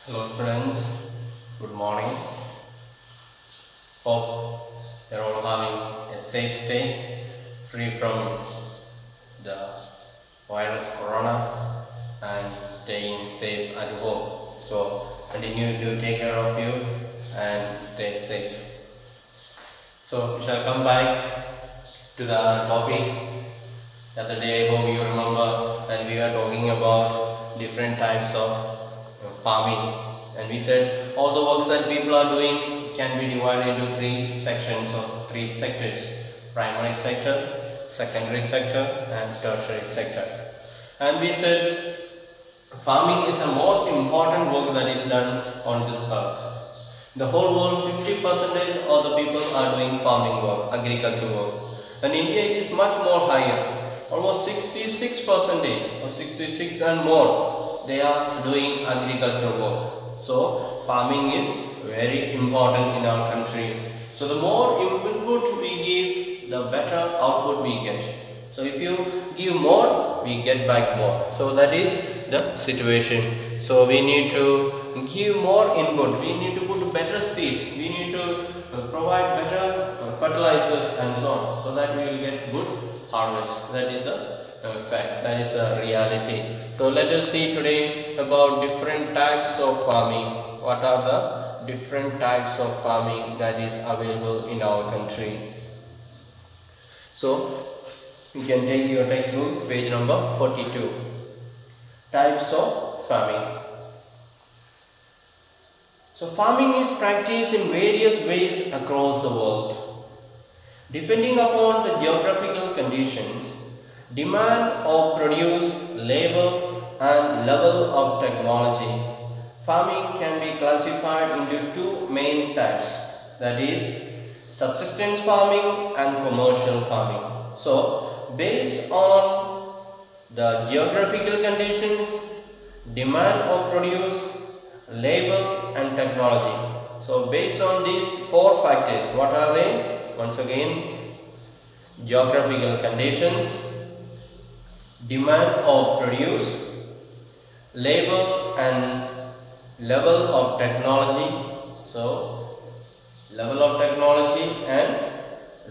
Hello students, good morning. Hope you're all having a safe stay, free from the virus corona and staying safe at home. So continue to take care of you and stay safe. So we shall come back to the topic. The other day, I hope you remember that we were talking about different types of farming, and we said all the works that people are doing can be divided into three sections or three sectors: primary sector, secondary sector and tertiary sector. And we said farming is the most important work that is done on this earth. The whole world, 50% of the people are doing farming work, agriculture work. And India, it is much more higher, almost 66% or 66 and more, they are doing agriculture work. So farming is very important in our country. So the more input we give, the better output we get. So if you give more, we get back more. So that is the situation. So we need to give more input, we need to put better seeds, we need to provide better fertilizers and so on, so that we will get good harvest. That is the fact, that is the reality. So let us see today about different types of farming. What are the different types of farming that is available in our country? So you can take your textbook, page number 42. Types of farming. So farming is practiced in various ways across the world. Depending upon the geographical conditions, demand of produce, labor and level of technology, farming can be classified into two main types, that is subsistence farming and commercial farming. So based on the geographical conditions, demand of produce, labor and technology. So based on these four factors, what are they? Once again, geographical conditions, demand of produce, labor and level of technology. So level of technology and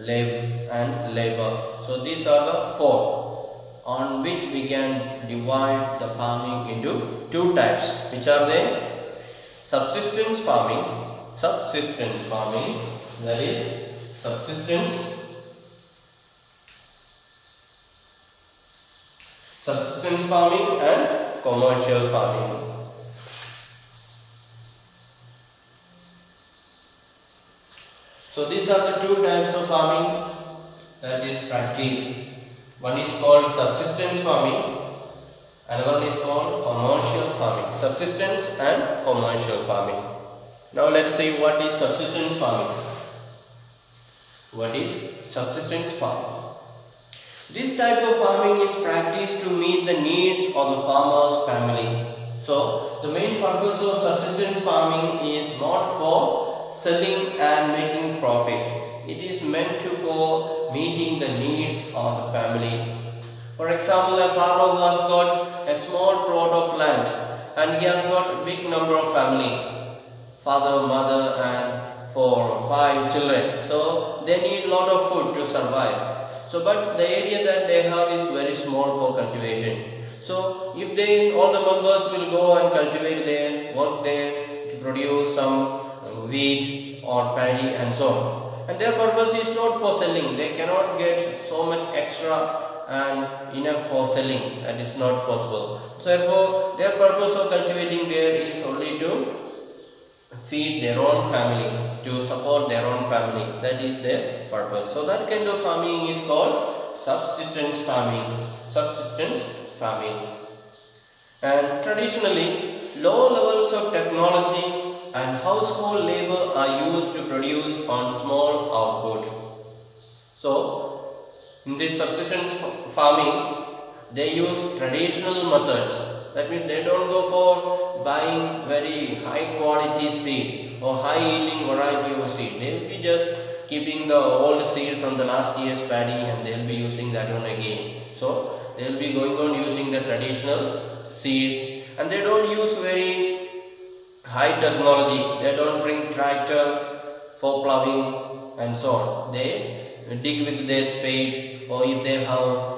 labor. So these are the four on which we can divide the farming into two types. Which are they? Subsistence farming, that is subsistence farming and commercial farming. So these are the two types of farming that is practiced. One is called subsistence farming, another one is called commercial farming. Subsistence and commercial farming. Now let's see what is subsistence farming. What is subsistence farming? This type of farming is practiced to meet the needs of the farmer's family. So the main purpose of subsistence farming is not for selling and making profit. It is meant to for meeting the needs of the family. For example, a farmer who has got a small plot of land and he has got a big number of family, father, mother and 4 or 5 children. So they need a lot of food to survive. So but the area that they have is very small for cultivation. So if all the members will go and cultivate there, work there to produce some wheat or paddy and so on. And their purpose is not for selling. They cannot get so much extra and enough for selling. That is not possible. So therefore their purpose of cultivating there is only to feed their own family, to support their own family. That is their purpose. So that kind of farming is called subsistence farming. And traditionally, low levels of technology and household labor are used to produce on small output. So in this subsistence farming, they use traditional methods. That means they don't go for buying very high quality seed or high yielding variety of seed. They will be just keeping the old seed from the last year's paddy and they will be using that one again. So they will be going on using the traditional seeds, and they don't use very high technology. They don't bring tractor for plowing and so on. They dig with their spade, or if they have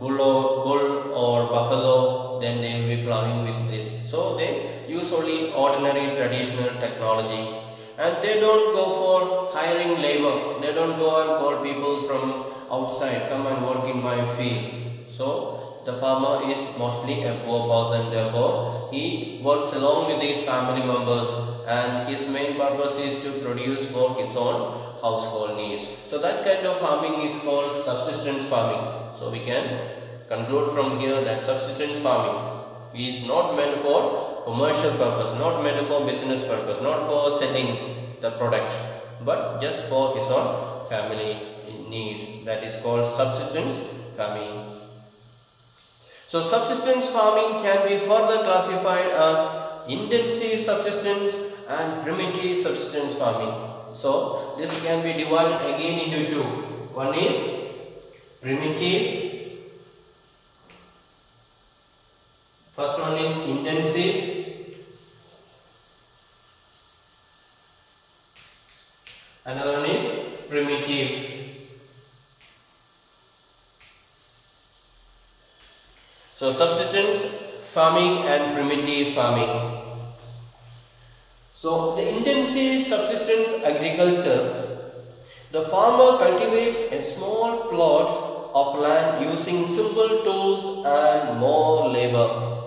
bull or buffalo, then they will be plowing with this. So they use only ordinary traditional technology, and they don't go for hiring labor. They don't go and call people from outside, come and work in my field. So the farmer is mostly a poor person, therefore he works along with his family members, and his main purpose is to produce for his own household needs. So that kind of farming is called subsistence farming. So we can conclude from here that subsistence farming is not meant for commercial purpose, not meant for business purpose, not for selling the product, but just for his own family needs. That is called subsistence farming. So subsistence farming can be further classified as intensive subsistence and primitive subsistence farming. So this can be divided again into two. One is primitive, first one is intensive, another one is primitive. So subsistence farming and primitive farming. So the intensive subsistence agriculture, the farmer cultivates a small plot of land using simple tools and more labor.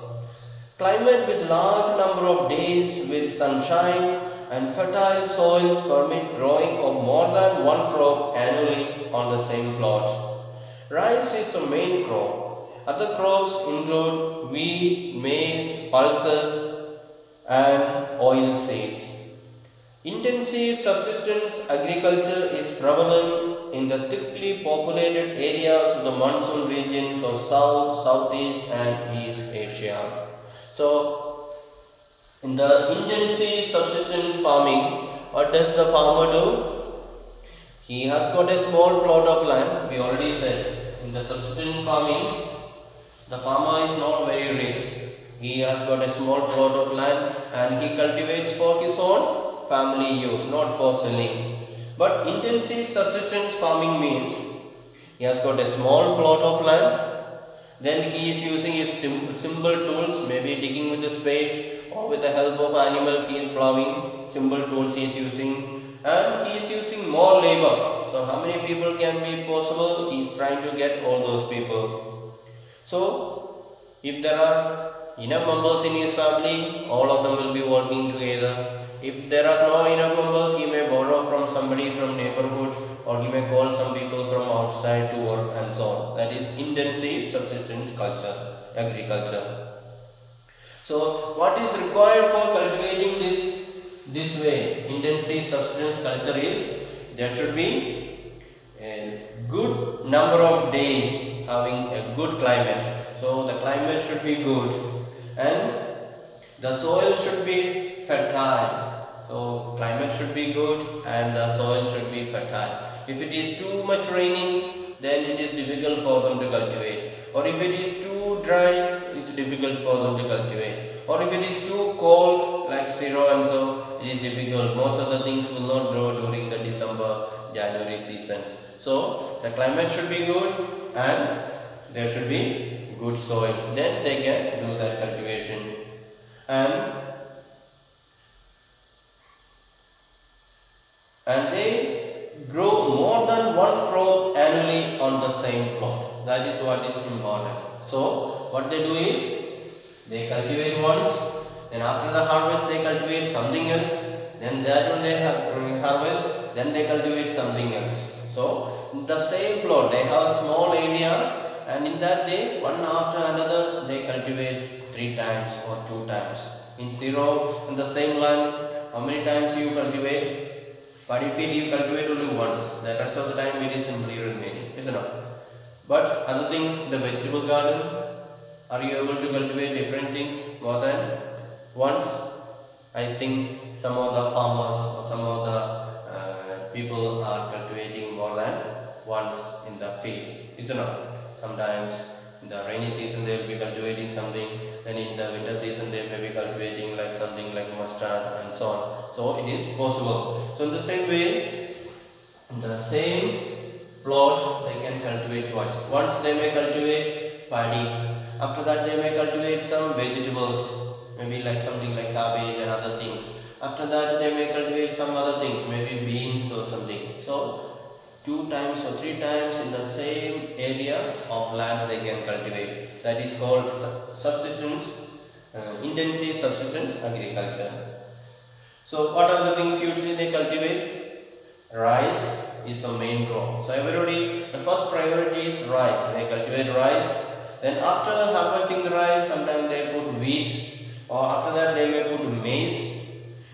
Climate with large number of days with sunshine and fertile soils permit growing of more than one crop annually on the same plot. Rice is the main crop. Other crops include wheat, maize, pulses, and oil seeds. Intensive subsistence agriculture is prevalent in the thickly populated areas of the monsoon regions of South, Southeast, and East Asia. So, in the intensive subsistence farming, what does the farmer do? He has got a small plot of land. We already said in the subsistence farming, the farmer is not very rich. He has got a small plot of land and he cultivates for his own family use, not for selling. But intensive subsistence farming means he has got a small plot of land, then he is using his simple tools, maybe digging with a spade, or with the help of animals he is plowing. Simple tools he is using, and he is using more labor. So how many people can be possible? He is trying to get all those people. So, if there are enough members in his family, all of them will be working together. If there are no enough members, he may borrow from somebody from neighborhood, or he may call some people from outside to work and so on. That is intensive subsistence agriculture. So, what is required for cultivating this way, intensive subsistence culture, is there should be a good number of days having a good climate. So the climate should be good and the soil should be fertile. So climate should be good and the soil should be fertile. If it is too much raining, then it is difficult for them to cultivate. Or if it is too dry, it's difficult for them to cultivate. Or if it is too cold, like Ziro and so, it is difficult. Most of the things will not grow during the December, January season. So the climate should be good and there should be good soil. Then they can do that cultivation. And they grow more than one crop annually on the same plot. That is what is important. So what they do is they cultivate once, then after the harvest they cultivate something else, then that one they harvest, then they cultivate something else. So in the same plot they have a small area, and in that day one after another they cultivate 3 times or 2 times. In Ziro, in the same land, how many times you cultivate? Paddy field you cultivate only once. The rest of the time it is simply remaining, isn't it? But other things, the vegetable garden, are you able to cultivate different things more than once? I think some of the farmers or some of the people are cultivating more than once in the field, isn't it? Sometimes In the rainy season they will be cultivating something, and in the winter season they may be cultivating like something like mustard and so on. So it is possible. So in the same way, the same plot they can cultivate twice. Once they may cultivate paddy, after that they may cultivate some vegetables, maybe like something like cabbage and other things. After that they may cultivate some other things, maybe beans or something. So 2 times or 3 times in the same area of land they can cultivate. That is called subsistence, intensive subsistence agriculture. So what are the things usually they cultivate? Rice is the main crop. So everybody, the first priority is rice. They cultivate rice. Then after harvesting the rice, sometimes they put wheat, or after that they may put maize,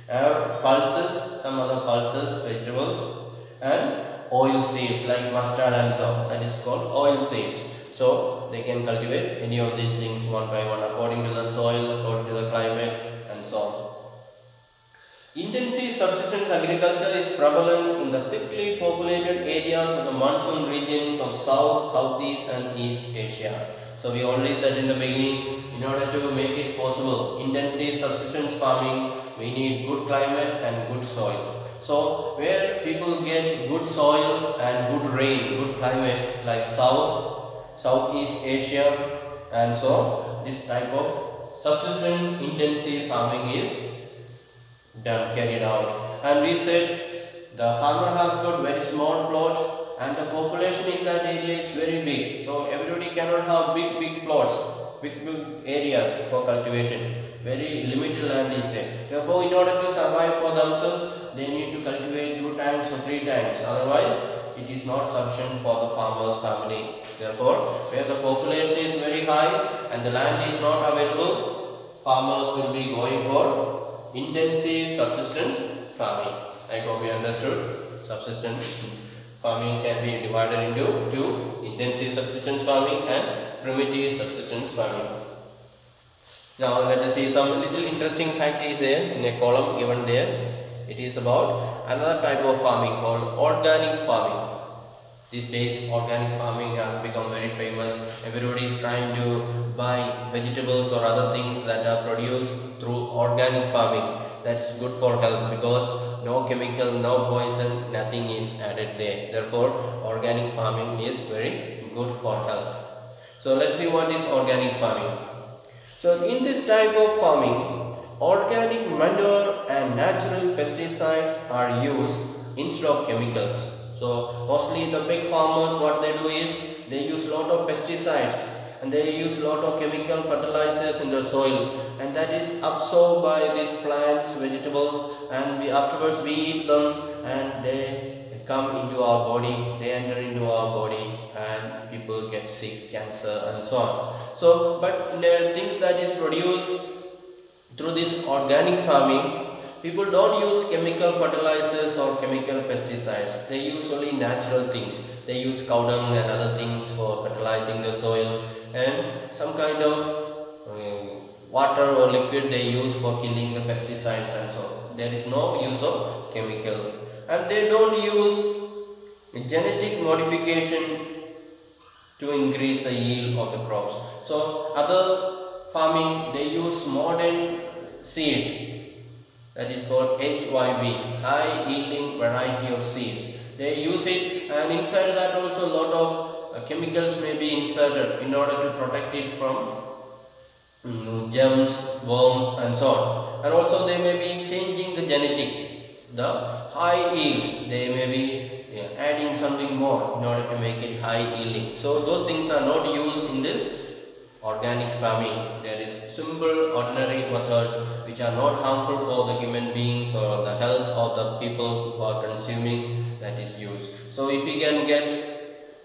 pulses, some other pulses, vegetables, and oil seeds like mustard and so on. That is called oil seeds. So they can cultivate any of these things one by one according to the soil, according to the climate, and so on. Intensive subsistence agriculture is prevalent in the thickly populated areas of the monsoon regions of South, Southeast and East Asia. So we already said in the beginning, in order to make it possible, intensive subsistence farming, we need good climate and good soil. So where people get good soil and good rain, good climate like South, Southeast Asia and so, this type of subsistence intensive farming is carried out. And we said the farmer has got very small plot and the population in that area is very big. So everybody cannot have big plots, big areas for cultivation. Very limited land is there. Therefore, in order to survive for themselves, they need to cultivate 2 times or 3 times. Otherwise, it is not sufficient for the farmer's family. Therefore, where the population is very high and the land is not available, farmers will be going for intensive subsistence farming. I hope you understood. Subsistence farming can be divided into 2: intensive subsistence farming and primitive subsistence farming. Now let us see some little interesting fact is there in a column given there. It is about another type of farming called organic farming. These days organic farming has become very famous. Everybody is trying to buy vegetables or other things that are produced through organic farming. That's good for health because no chemical, no poison, nothing is added there. Therefore, organic farming is very good for health. So let's see what is organic farming. So in this type of farming, organic manure and natural pesticides are used instead of chemicals. So mostly the big farmers, what they do is they use lot of pesticides and they use lot of chemical fertilizers in the soil, and that is absorbed by these plants, vegetables, and afterwards we eat them and they come into our body, they enter into our body and people get sick, cancer and so on. So but the things that is produced through this organic farming, people don't use chemical fertilizers or chemical pesticides. They use only natural things. They use cow dung and other things for fertilizing the soil, and some kind of water or liquid they use for killing the pesticides and so on. There is no use of chemical, and they don't use genetic modification to increase the yield of the crops. So other farming they use modern seeds, that is called HYV, high yielding variety of seeds. They use it, and inside that also a lot of chemicals may be inserted in order to protect it from germs, worms and so on. And also they may be changing the genetic, the high yield, they may be adding something more in order to make it high yielding. So those things are not used in this organic farming. There is simple ordinary methods which are not harmful for the human beings or the health of the people who are consuming, that is used. So if you can get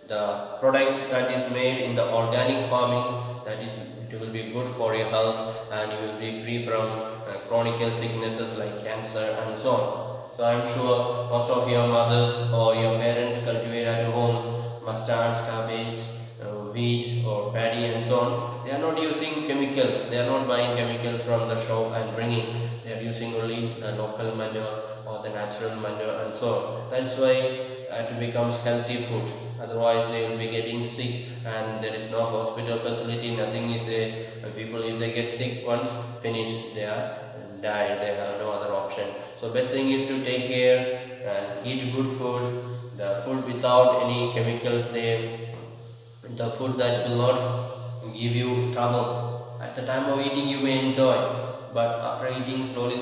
the products that is made in the organic farming, that is, it will be good for your health and you will be free from chronic sicknesses like cancer and so on. So I am sure most of your mothers or your parents cultivate at home mustards, cabbage, wheat or paddy and so on. They are not using chemicals. They are not buying chemicals from the shop and bringing. They are using only the local manure or the natural manure and so on. That's why it becomes healthy food. otherwise they will be getting sick, and there is no hospital facility, nothing is there. People, if they get sick once, finish, they are died, they have no other option. So best thing is to take care and eat good food, the food without any chemicals there, the food that will not give you trouble. At the time of eating you may enjoy, but after eating slowly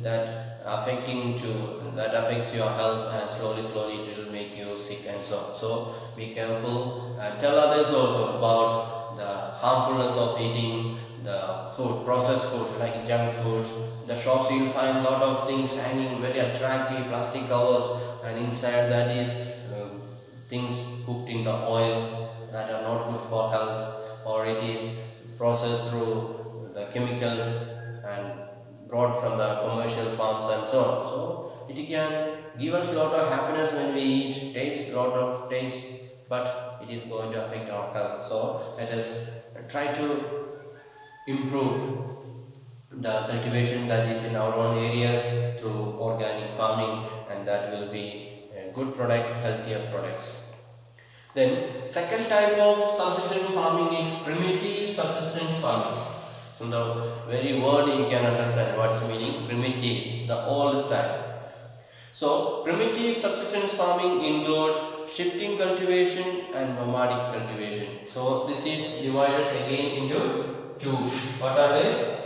that affects your health, and slowly it will make you sick and so on. So be careful and tell others also about the harmfulness of eating the food, processed food like junk foods. The shops you will find a lot of things hanging, very attractive plastic covers, and inside that is things cooked in the oil that are not good for health, or it is processed through the chemicals and brought from the commercial farms and so on. So it can give us a lot of happiness when we eat, taste lot of taste, but it is going to affect our health. So let us try to improve the cultivation that is in our own areas through organic farming, and that will be a good product, healthier products. Then second type of subsistence farming is primitive subsistence farming. From the very word you can understand what's meaning primitive, the old style. So primitive subsistence farming includes shifting cultivation and nomadic cultivation. So this is divided again into two. What are they?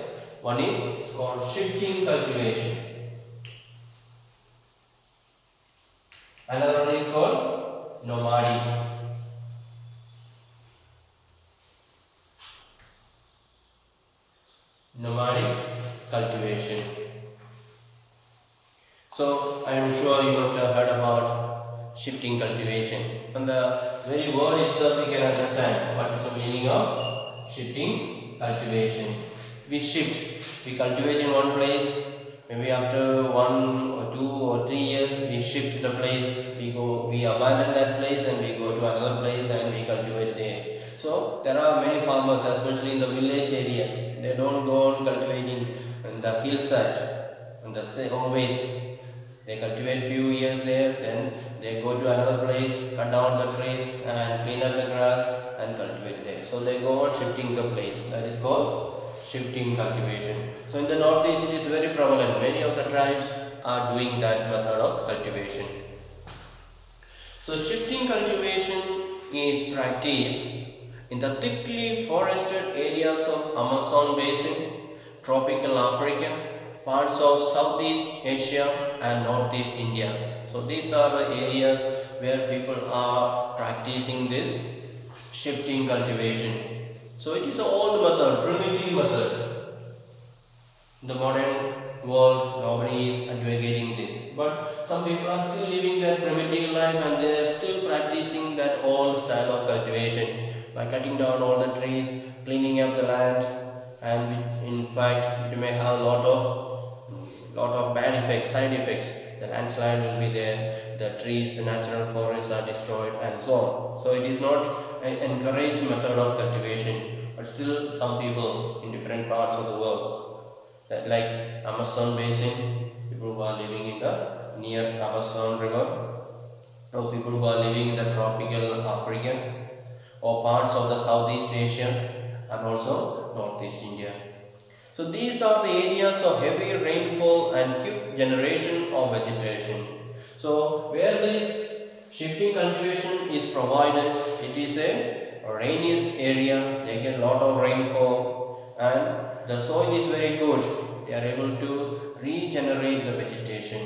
One is called shifting cultivation. Another one is called nomadic. Nomadic cultivation. So I am sure you must have heard about shifting cultivation. From the very word itself we can understand what is the meaning of shifting cultivation. We shift, we cultivate in one place, maybe after 1 or 2 or 3 years we shift the place, we abandon that place and we go to another place and we cultivate there. So there are many farmers, especially in the village areas, they don't go on cultivating in the hillside, and always they cultivate few years there, then they go to another place, cut down the trees and clean up the grass and cultivate there. So they go on shifting the place, that is called shifting cultivation. So in the northeast it is very prevalent, many of the tribes are doing that method of cultivation. So shifting cultivation is practiced in the thickly forested areas of Amazon basin, tropical Africa, parts of Southeast Asia and Northeast India. So these are the areas where people are practicing this shifting cultivation. So it is an old method, primitive method. In the modern world, nobody is advocating this, but some people are still living their primitive life and they are still practicing that old style of cultivation by cutting down all the trees, cleaning up the land, and which in fact it may have a lot of bad effects, side effects. The landslide will be there, the trees, the natural forests are destroyed and so on. So it is not an encouraged method of cultivation, but still some people in different parts of the world, like Amazon basin, people who are living in the near Amazon river, or people who are living in the tropical Africa, or parts of the Southeast Asia and also Northeast India. So these are the areas of heavy rainfall and quick generation of vegetation. So where this shifting cultivation is provided, it is a rainy area, they get a lot of rainfall and the soil is very good, they are able to regenerate the vegetation.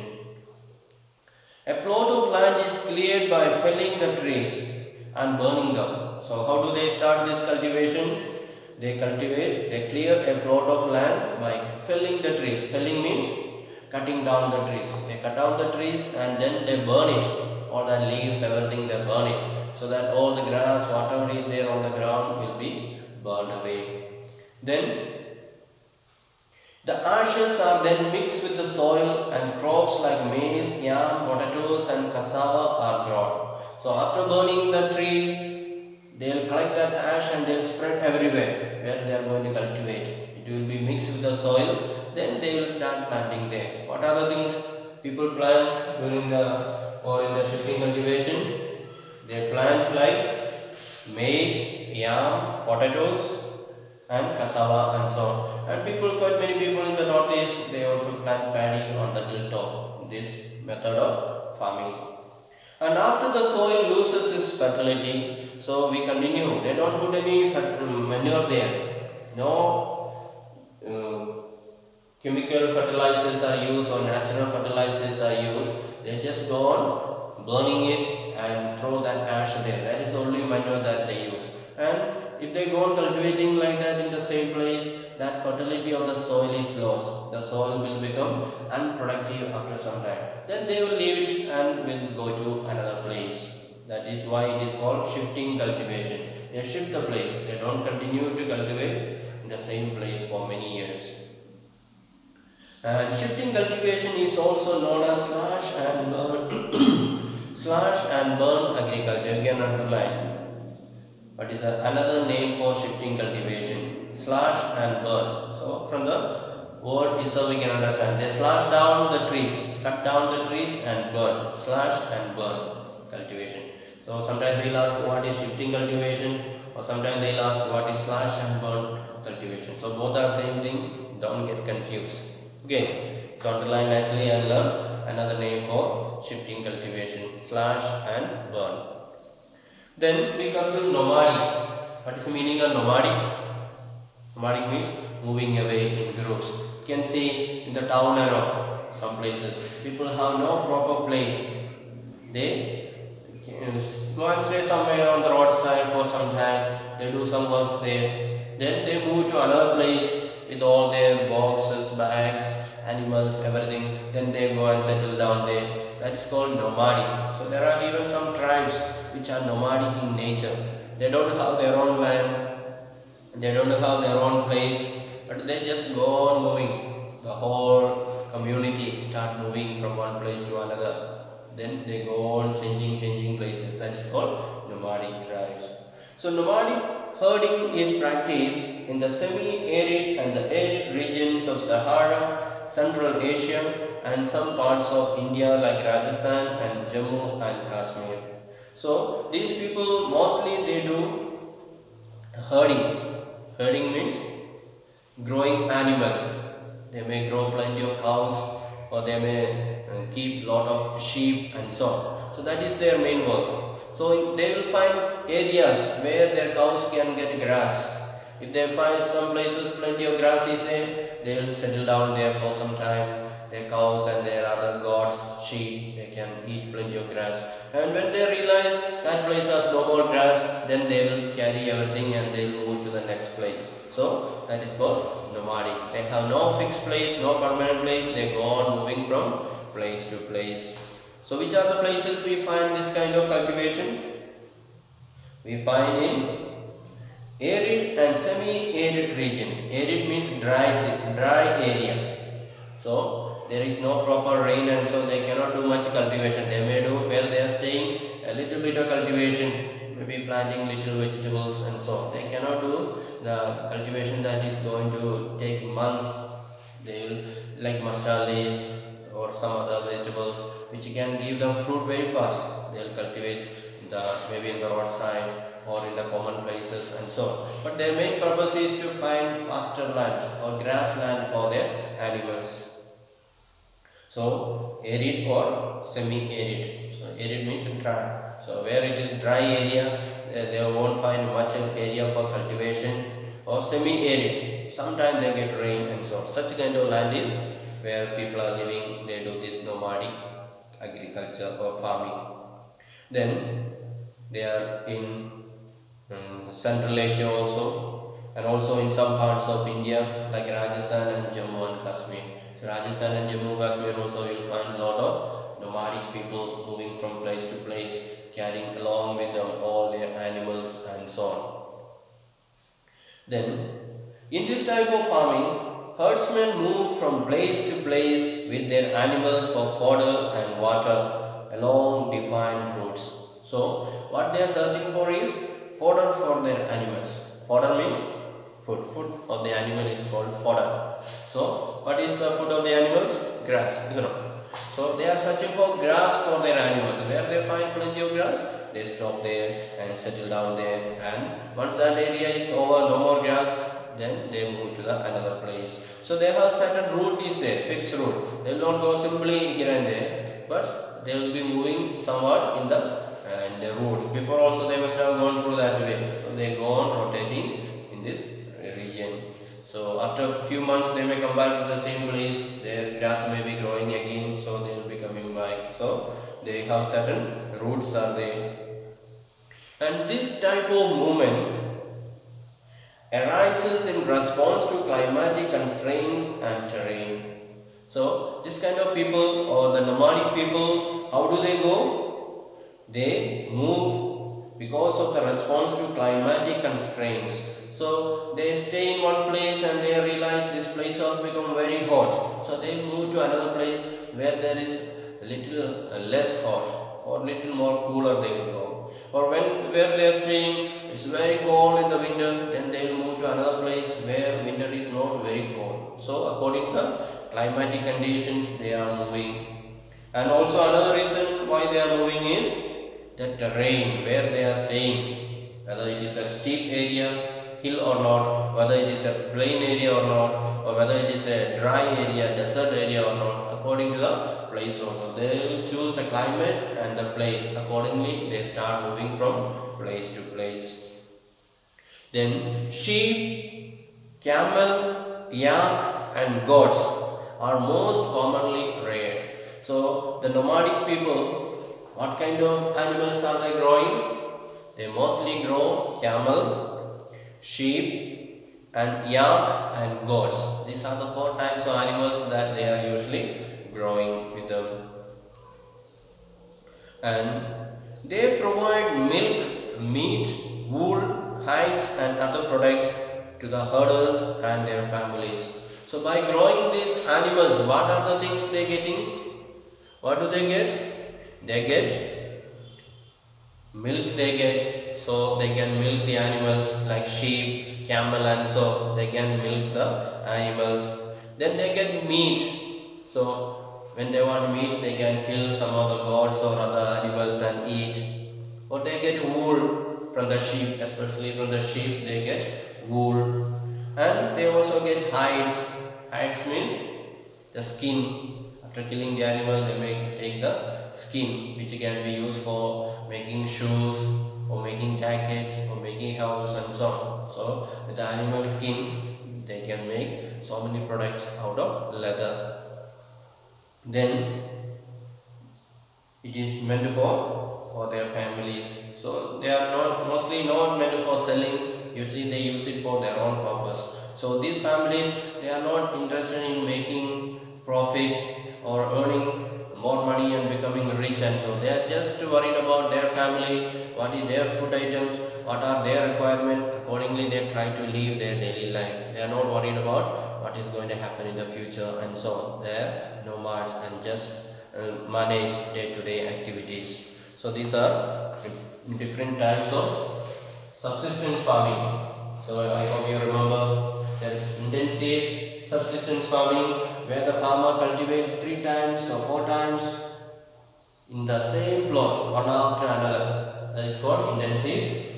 A plot of land is cleared by felling the trees and burning them. So how do they start this cultivation? They clear a plot of land by felling the trees. Felling means cutting down the trees. They cut down the trees and then they burn it. All the leaves, everything they burn it. So that all the grass, whatever is there on the ground will be burned away. Then the ashes are then mixed with the soil and crops like maize, yam, potatoes and cassava are grown. So after burning the tree, they will collect that ash and they will spread everywhere where they are going to cultivate. It will be mixed with the soil, then they will start planting there. What are the things people plant during in the shifting cultivation? They plant like maize, yam, potatoes, and cassava and so on. And quite many people in the northeast, they also plant paddy on the hilltop. This method of farming. And after the soil loses its fertility, so we continue. They don't put any manure there. No chemical fertilizers are used or natural fertilizers are used. They just go on burning it and throw that ash there. That is only manure that they use. And if they go on cultivating like that in the same place, that fertility of the soil is lost. The soil will become unproductive after some time. Then they will leave it and will go to another place. That is why it is called shifting cultivation. They shift the place. They don't continue to cultivate in the same place for many years. And shifting cultivation is also known as slash and burn slash and burn agriculture. You can underline. What is another name for shifting cultivation? Slash and burn. So from the word itself we can understand. They slash down the trees, cut down the trees and burn. Slash and burn cultivation. So sometimes they'll ask what is shifting cultivation, or sometimes they'll ask what is slash and burn cultivation. So both are same thing. Don't get confused. Okay, so underline nicely and learn another name for shifting cultivation, slash and burn. Then we come to nomadic. What is the meaning of nomadic? Nomadic means moving away in groups. You can see in the town and all, some places people have no proper place. They go and stay somewhere on the roadside for some time. They do some works there. Then they move to another place with all their boxes, bags, animals, everything. Then they go and settle down there. That is called nomadic. So there are even some tribes which are nomadic in nature. They don't have their own land, they don't have their own place, but they just go on moving. The whole community start moving from one place to another. Then they go on changing places. That is called nomadic tribes. So nomadic herding is practiced in the semi-arid and the arid regions of Sahara, Central Asia, and some parts of India like Rajasthan and Jammu and Kashmir. So these people mostly they do herding. Herding means growing animals. They may grow plenty of cows, or they may keep lot of sheep and so on. So that is their main work. So they will find areas where their cows can get grass. If they find some places plenty of grass is there, they will settle down there for some time. Their cows and their other goats, sheep, they can eat plenty of grass. And when they realize that place has no more grass, then they will carry everything and they will move to the next place. So that is called nomadic. They have no fixed place, no permanent place. They go on moving from place to place. So which are the places we find this kind of cultivation? We find in arid and semi-arid regions. Arid means dry area. So there is no proper rain, and so they cannot do much cultivation. They may do where they are staying a little bit of cultivation, maybe planting little vegetables and so on. They cannot do the cultivation that is going to take months. They will like mustard leaves or some other vegetables which can give them fruit very fast. They will cultivate maybe in the roadside or in the common places and so on. But their main purpose is to find pasture land or grassland for their animals. So arid or semi-arid. So arid means dry. So where it is dry area, they won't find much area for cultivation. Or semi-arid, sometimes they get rain and so on. Such kind of land is where people are living. They do this nomadic agriculture or farming. Then they are in Central Asia also, and also in some parts of India like Rajasthan and Jammu and Kashmir. So Rajasthan and Jammu and Kashmir also you will find a lot of nomadic people moving from place to place, carrying along with them all their animals and so on. Then in this type of farming, herdsmen move from place to place with their animals for fodder and water along defined routes. So what they are searching for is fodder for their animals. Fodder means food. Food of the animal is called fodder. So what is the food of the animals? Grass, isn't it? So they are searching for grass for their animals. Where they find plenty of grass? they stop there and settle down there, and once that area is over, no more grass, then they move to the another place. So they have certain route is there, fixed route. They will not go simply here and there, but they will be moving somewhat in the routes. Before also they must have gone through that way, so they go on rotating in this region. So after a few months they may come back to the same place, their grass may be growing again, so they will be coming back. So they have certain routes are there, and this type of movement arises in response to climatic constraints and terrain. So this kind of people, or the nomadic people, how do they go? They move because of the response to climatic constraints. So they stay in one place and they realize this place has become very hot. So they move to another place where there is a little less hot or little more cooler they will go. Or where they are staying, it's very cold in the winter, then they will move to another place where winter is not very cold. So according to climatic conditions they are moving. And also another reason why they are moving is the terrain where they are staying, whether it is a steep area, hill or not, whether it is a plain area or not, or whether it is a dry area, desert area or not, according to the place also. They will choose the climate and the place. Accordingly they start moving from place to place. Then sheep, camel, yak and goats are most commonly reared. So the nomadic people, what kind of animals are they growing? They mostly grow camel, sheep and yak and goats. These are the 4 types of animals that they are usually growing with them. And they provide milk, meat, wool, hides and other products to the herders and their families. So by growing these animals, what are the things they getting? What do they get? They get milk, they get, so they can milk the animals like sheep, camel and so they can milk the animals. Then they get meat, so when they want meat they can kill some of the goats or other animals and eat. Or they get wool from the sheep, especially from the sheep they get wool. And they also get hides. Hides means the skin. After killing the animal they may take the skin, which can be used for making shoes or making jackets or making house and so on. So with the animal skin they can make so many products out of leather. Then it is meant for their families. So they are mostly not meant for selling. Usually they use it for their own purpose. So these families, they are not interested in making profits or earning more money and becoming rich, and so they are just worried about their family, what is their food items, what are their requirements. Accordingly they try to live their daily life. They are not worried about what is going to happen in the future and so on. They are nomads and just manage day-to-day activities. So these are different types of subsistence farming. So I hope you remember there is intensive subsistence farming where the farmer cultivates 3 times or 4 times in the same plot, one after another. That is called intensive.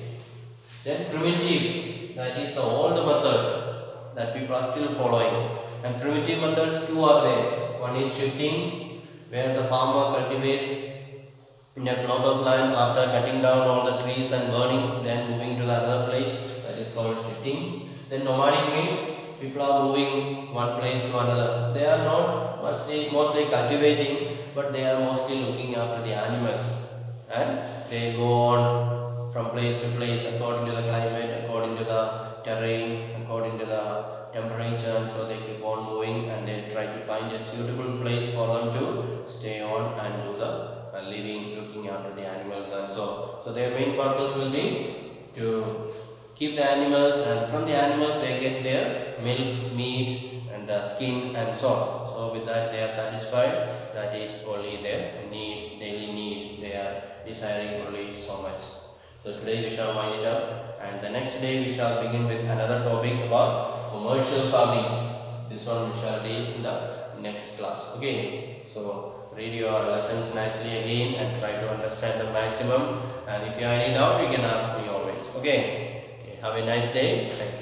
Then primitive, that is the old methods that people are still following. And primitive methods 2 are there. One is shifting, where the farmer cultivates in a plot of land after cutting down all the trees and burning, then moving to the other place. That is called shifting. Then nomadic means people are moving one place to another. They are not mostly cultivating, but they are mostly looking after the animals, and they go on from place to place according to the climate, according to the terrain, according to the temperature, and so they keep on moving and they try to find a suitable place for them to stay on and do the living, looking after the animals and so. So their main purpose will be to keep the animals, and from the animals they get their milk, meat and the skin and so on. So with that they are satisfied. That is only their need, daily need. They are desiring only so much. So today we shall wind it up, and the next day we shall begin with another topic about commercial farming. This one we shall deal in the next class. Okay. So read your lessons nicely again and try to understand the maximum. And if you have any doubt, you can ask me always. Okay. Have a nice day. Thank you.